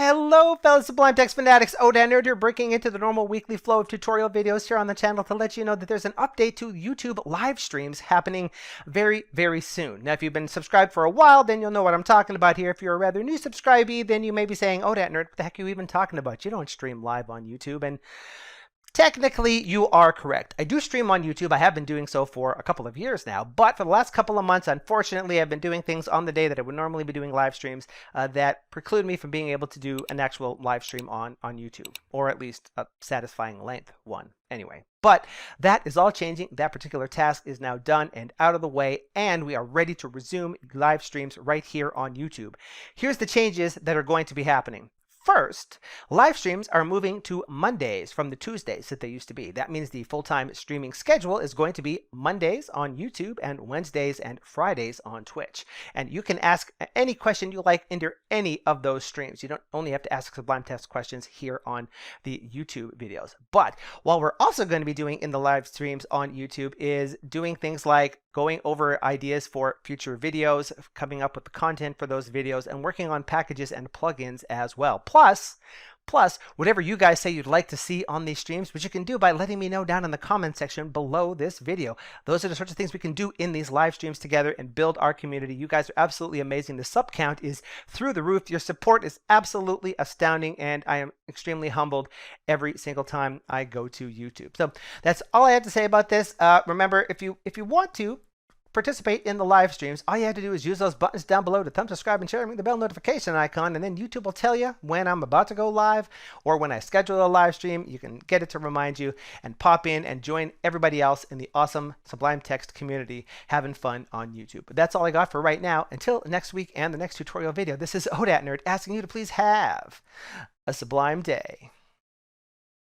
Hello, fellow Sublime Text Fanatics. Nerd here, breaking into the normal weekly flow of tutorial videos here on the channel to let you know that there's an update to YouTube live streams happening very, very soon. Now, if you've been subscribed for a while, then you'll know what I'm talking about here. If you're a rather new subscribee, then you may be saying, Nerd, what the heck are you even talking about? You don't stream live on YouTube. And technically, you are correct. I do stream on YouTube. I have been doing so for a couple of years now, but for the last couple of months, unfortunately, I've been doing things on the day that I would normally be doing live streams that preclude me from being able to do an actual live stream on YouTube, or at least a satisfying length one anyway. But that is all changing. That particular task is now done and out of the way, and we are ready to resume live streams right here on YouTube. Here's the changes that are going to be happening. First, live streams are moving to Mondays from the Tuesdays that they used to be. That means the full-time streaming schedule is going to be Mondays on YouTube and Wednesdays and Fridays on Twitch. And you can ask any question you like into any of those streams. You don't only have to ask Sublime Text questions here on the YouTube videos. But what we're also going to be doing in the live streams on YouTube is doing things like going over ideas for future videos, coming up with the content for those videos, and working on packages and plugins as well. Plus, whatever you guys say you'd like to see on these streams, which you can do by letting me know down in the comment section below this video. Those are the sorts of things we can do in these live streams together and build our community. You guys are absolutely amazing. The sub count is through the roof. Your support is absolutely astounding, and I am extremely humbled every single time I go to YouTube. So that's all I have to say about this. Remember, if you want to participate in the live streams, all you have to do is use those buttons down below to thumb, subscribe, and share, and ring the bell notification icon, and then YouTube will tell you when I'm about to go live or when I schedule a live stream. You can get it to remind you and pop in and join everybody else in the awesome Sublime Text community having fun on YouTube. But that's all I got for right now. Until next week and the next tutorial video, this is Nerd asking you to please have a sublime day.